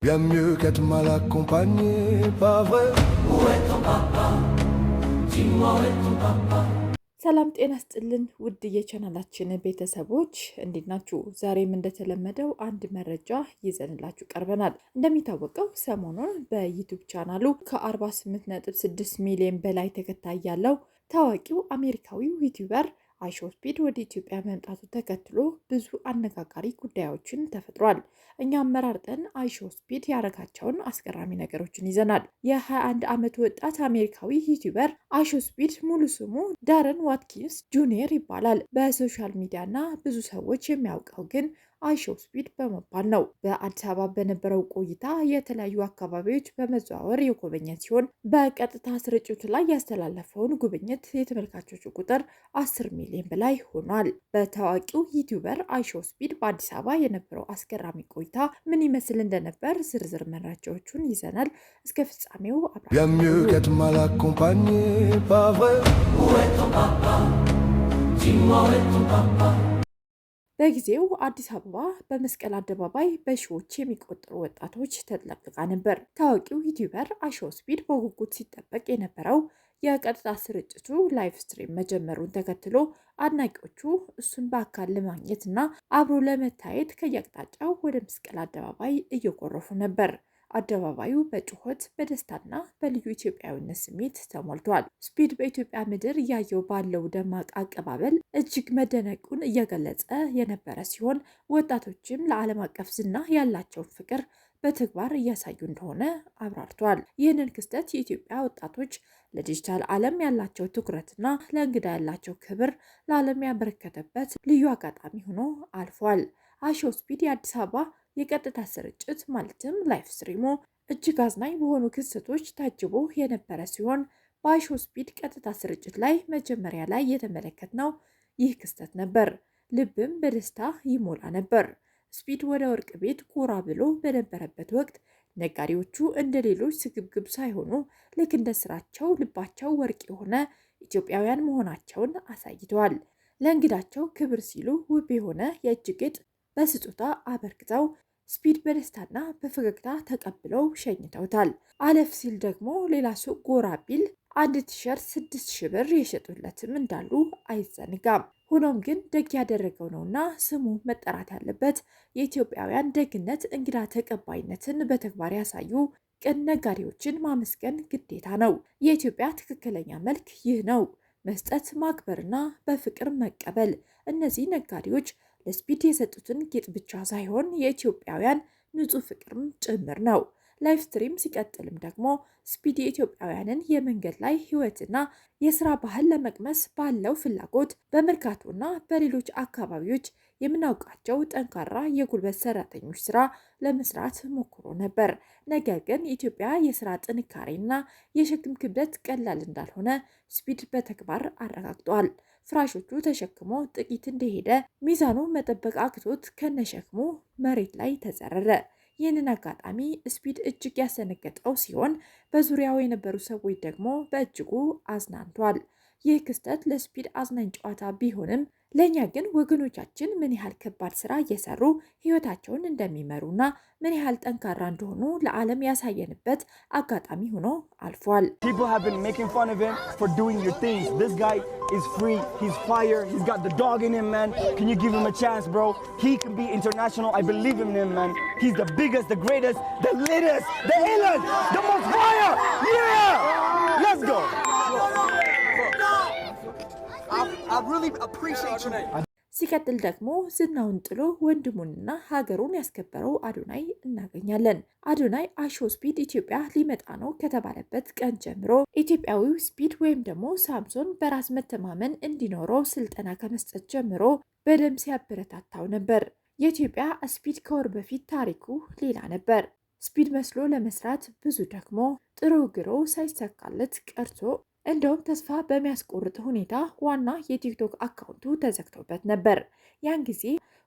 Bien mieux qu'être mal accompagné, pas vrai? Où est ton papa? Dis-moi où est ton papa? ሰላም ጤና ስጥልን ውድ የቻናላችን ቤተሰቦች እንዴት ናችሁ? ዛሬም እንደተለመደው አንድ መረጃ ይዘንላችሁ ቀርበናል። እንደሚታወቀው ሰሞኑን በዩቲዩብ ቻናሉ ከ48.6 ሚሊዮን በላይ ተከታይ ያለው ታዋቂው አሜሪካዊው ዩቲዩበር አይሾስፒድ ወደ ኢትዮጵያ መምጣቱ ተከትሎ ብዙ አነጋጋሪ ጉዳዮችን ተፈጥሯል። እኛም መራርጠን አይሾስፒድ ያረጋቸውን አስገራሚ ነገሮችን ይዘናል። የ21 ዓመት ወጣት አሜሪካዊ ዩቲዩበር አይሾስፒድ ሙሉ ስሙ ዳረን ዋትኪንስ ጁኒየር ይባላል። በሶሻል ሚዲያ እና ብዙ ሰዎች የሚያውቀው ግን አይሾስፒድ በመባል ነው። በአዲስ አበባ በነበረው ቆይታ የተለያዩ አካባቢዎች በመዘዋወር የጎበኘ ሲሆን በቀጥታ ስርጭቱ ላይ ያስተላለፈውን ጉብኝት የተመልካቾቹ ቁጥር 10 ሚሊዮን በላይ ሆኗል። በታዋቂው ዩቲዩበር አይሾስፒድ በአዲስ አበባ የነበረው አስገራሚ ቆይታ ምን ይመስል እንደነበር ዝርዝር መረጃዎቹን ይዘናል። እስከ ፍጻሜው በጊዜው አዲስ አበባ በመስቀል አደባባይ በሺዎች የሚቆጠሩ ወጣቶች ተጥለቅልቃ ነበር። ታዋቂው ዩቲዩበር አይሾስፒድ በጉጉት ሲጠበቅ የነበረው የቀጥታ ስርጭቱ ላይቭ ስትሪም መጀመሩን ተከትሎ አድናቂዎቹ እሱን በአካል ለማግኘት እና አብሮ ለመታየት ከየአቅጣጫው ወደ መስቀል አደባባይ እየጎረፉ ነበር። አደባባዩ በጩኸት በደስታና በልዩ ኢትዮጵያዊነት ስሜት ተሞልቷል። ስፒድ በኢትዮጵያ ምድር እያየው ባለው ደማቅ አቀባበል እጅግ መደነቁን እየገለጸ የነበረ ሲሆን ወጣቶችም ለዓለም አቀፍ ዝና ያላቸውን ፍቅር በተግባር እያሳዩ እንደሆነ አብራርቷል። ይህንን ክስተት የኢትዮጵያ ወጣቶች ለዲጂታል ዓለም ያላቸው ትኩረትና ለእንግዳ ያላቸው ክብር ለዓለም ያበረከተበት ልዩ አጋጣሚ ሆኖ አልፏል። አይሾስፒድ የአዲስ አበባ የቀጥታ ስርጭት ማለትም ላይፍ ስትሪሙ እጅግ አዝናኝ በሆኑ ክስተቶች ታጅቦ የነበረ ሲሆን በአይሾስፒድ ቀጥታ ስርጭት ላይ መጀመሪያ ላይ የተመለከትነው ይህ ክስተት ነበር። ልብም በደስታ ይሞላ ነበር። ስፒድ ወደ ወርቅ ቤት ጎራ ብሎ በነበረበት ወቅት ነጋዴዎቹ እንደ ሌሎች ስግብግብ ሳይሆኑ ልክ እንደ ስራቸው ልባቸው ወርቅ የሆነ ኢትዮጵያውያን መሆናቸውን አሳይተዋል። ለእንግዳቸው ክብር ሲሉ ውብ የሆነ የእጅ ጌጥ በስጦታ አበርክተው ስፒድ በደስታና በፈገግታ ተቀብለው ሸኝተውታል። አለፍ ሲል ደግሞ ሌላ ሱቅ ጎራ ቢል አንድ ቲሸርት 6,000 ብር የሸጡለትም እንዳሉ አይዘንጋም። ሆኖም ግን ደግ ያደረገው ነውና ስሙ መጠራት ያለበት የኢትዮጵያውያን ደግነት፣ እንግዳ ተቀባይነትን በተግባር ያሳዩ ቅን ነጋዴዎችን ማመስገን ግዴታ ነው። የኢትዮጵያ ትክክለኛ መልክ ይህ ነው፣ መስጠት፣ ማክበርና በፍቅር መቀበል። እነዚህ ነጋዴዎች ለስፒድ የሰጡትን ጌጥ ብቻ ሳይሆን የኢትዮጵያውያን ንጹህ ፍቅርም ጭምር ነው። ላይቭ ስትሪም ሲቀጥልም ደግሞ ስፒድ የኢትዮጵያውያንን የመንገድ ላይ ህይወትና የስራ ባህል ለመቅመስ ባለው ፍላጎት በመርካቶና በሌሎች አካባቢዎች የምናውቃቸው ጠንካራ የጉልበት ሰራተኞች ስራ ለመስራት ሞክሮ ነበር። ነገር ግን የኢትዮጵያ የስራ ጥንካሬና የሸክም ክብደት ቀላል እንዳልሆነ ስፒድ በተግባር አረጋግጧል። ፍራሾቹ ተሸክሞ ጥቂት እንደሄደ ሚዛኑ መጠበቅ አቅቶት ከነሸክሙ መሬት ላይ ተዘረረ። ይህንን አጋጣሚ ስፒድ እጅግ ያሰነገጠው ሲሆን በዙሪያው የነበሩ ሰዎች ደግሞ በእጅጉ አዝናንቷል። ይህ ክስተት ለስፒድ አዝናኝ ጨዋታ ቢሆንም ለእኛ ግን ወገኖቻችን ምን ያህል ከባድ ስራ እየሰሩ ህይወታቸውን እንደሚመሩና ምን ያህል ጠንካራ እንደሆኑ ለዓለም ያሳየንበት አጋጣሚ ሆኖ አልፏል። People have been making fun of him for doing your things. This guy is free. He's fire. He's got the dog in him, man. Can you give him a chance, bro? He can be international. I believe in him, man. He's the biggest, the greatest, the latest, the illest, the most fire. Yeah! Let's go. I really appreciate you. ሲቀጥል ደግሞ ዝናውን ጥሎ ወንድሙንና ሀገሩን ያስከበረው አዶናይ እናገኛለን። አዶናይ አይሾስፒድ ኢትዮጵያ ሊመጣ ነው ከተባለበት ቀን ጀምሮ ኢትዮጵያዊው ስፒድ ወይም ደግሞ ሳምሶን በራስ መተማመን እንዲኖረው ስልጠና ከመስጠት ጀምሮ በደንብ ሲያበረታታው ነበር። የኢትዮጵያ ስፒድ ከወር በፊት ታሪኩ ሌላ ነበር። ስፒድ መስሎ ለመስራት ብዙ ደግሞ ጥሮ ግሮ ሳይሳካለት ቀርቶ እንደውም ተስፋ በሚያስቆርጥ ሁኔታ ዋና የቲክቶክ አካውንቱ ተዘግቶበት ነበር። ያን ጊዜ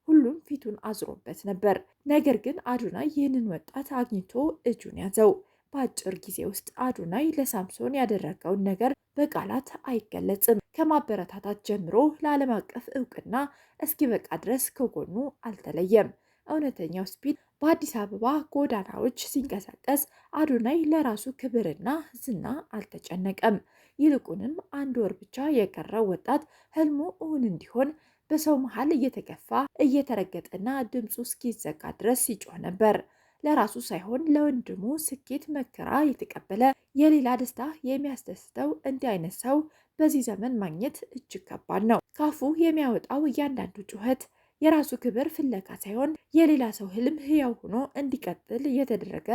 ሁሉም ፊቱን አዝሮበት ነበር። ነገር ግን አዶናይ ይህንን ወጣት አግኝቶ እጁን ያዘው። በአጭር ጊዜ ውስጥ አዶናይ ለሳምሶን ያደረገውን ነገር በቃላት አይገለጽም። ከማበረታታት ጀምሮ ለዓለም አቀፍ እውቅና እስኪበቃ ድረስ ከጎኑ አልተለየም። እውነተኛው ስፒድ በአዲስ አበባ ጎዳናዎች ሲንቀሳቀስ አዶናይ ለራሱ ክብርና ዝና አልተጨነቀም። ይልቁንም 1 ወር ብቻ የቀረው ወጣት ህልሙ እውን እንዲሆን በሰው መሃል እየተገፋ እየተረገጠና ድምፁ እስኪዘጋ ድረስ ሲጮህ ነበር። ለራሱ ሳይሆን ለወንድሙ ስኬት መከራ የተቀበለ የሌላ ደስታ የሚያስደስተው እንዲህ አይነት ሰው በዚህ ዘመን ማግኘት እጅግ ከባድ ነው። ካፉ የሚያወጣው እያንዳንዱ ጩኸት የራሱ ክብር ፍለጋ ሳይሆን የሌላ ሰው ህልም ህያው ሆኖ እንዲቀጥል የተደረገ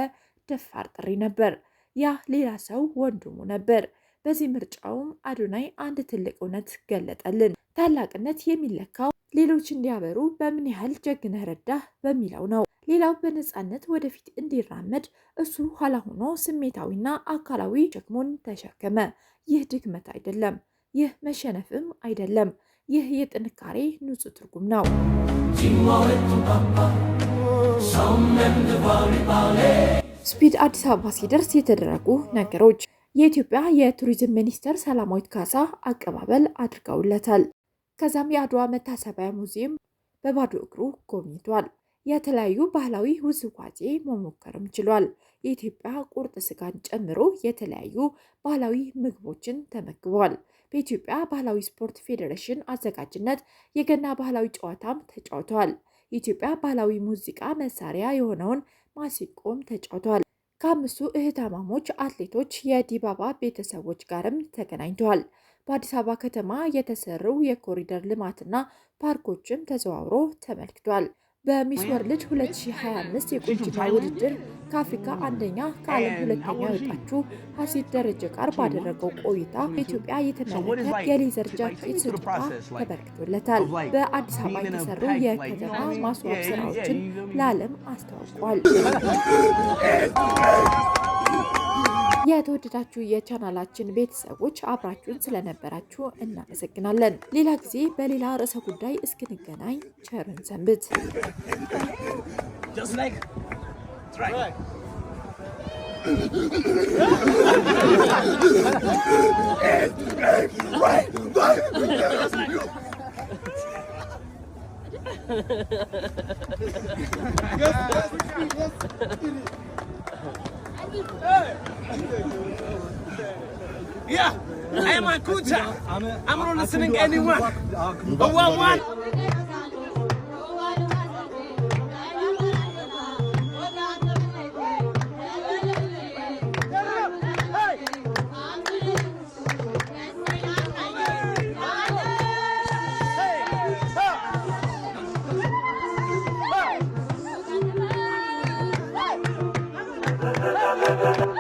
ደፋር ጥሪ ነበር። ያ ሌላ ሰው ወንድሙ ነበር። በዚህ ምርጫውም አዶናይ አንድ ትልቅ እውነት ገለጠልን። ታላቅነት የሚለካው ሌሎች እንዲያበሩ በምን ያህል ጀግነህ ረዳህ በሚለው ነው። ሌላው በነፃነት ወደፊት እንዲራመድ እሱ ኋላ ሆኖ ስሜታዊና አካላዊ ሸክሙን ተሸከመ። ይህ ድክመት አይደለም። ይህ መሸነፍም አይደለም። ይህ የጥንካሬ ንጹህ ትርጉም ነው። ስፒድ አዲስ አበባ ሲደርስ የተደረጉ ነገሮች። የኢትዮጵያ የቱሪዝም ሚኒስትር ሰላማዊት ካሳ አቀባበል አድርገውለታል። ከዛም የአድዋ መታሰቢያ ሙዚየም በባዶ እግሩ ጎብኝቷል። የተለያዩ ባህላዊ ውዝዋዜ መሞከርም ችሏል። የኢትዮጵያ ቁርጥ ስጋን ጨምሮ የተለያዩ ባህላዊ ምግቦችን ተመግቧል። በኢትዮጵያ ባህላዊ ስፖርት ፌዴሬሽን አዘጋጅነት የገና ባህላዊ ጨዋታም ተጫውተዋል። የኢትዮጵያ ባህላዊ ሙዚቃ መሳሪያ የሆነውን ማሲንቆም ተጫውተዋል። ከ5 እህታማሞች አትሌቶች የዲባባ ቤተሰቦች ጋርም ተገናኝተዋል። በአዲስ አበባ ከተማ የተሰሩ የኮሪደር ልማትና ፓርኮችም ተዘዋውሮ ተመልክቷል። በሚስ ወርልድ 2025 የቁንጅና ውድድር ከአፍሪካ አንደኛ ከዓለም ሁለተኛ የወጣችው ሀሴት ደረጀ ጋር ባደረገው ቆይታ በኢትዮጵያ የተመረተ የሌዘር ጃኬት ስጦታ ተበርክቶለታል። በአዲስ አበባ የተሰሩ የከተማ ማስዋብ ስራዎችን ለዓለም አስተዋውቋል። የተወደዳችሁ የቻናላችን ቤተሰቦች አብራችሁን ስለነበራችሁ እናመሰግናለን። ሌላ ጊዜ በሌላ ርዕሰ ጉዳይ እስክንገናኝ ቸርን ሰንብት። Yeah, I am on Kucha. I'm not listening to anyone. But what? Hey!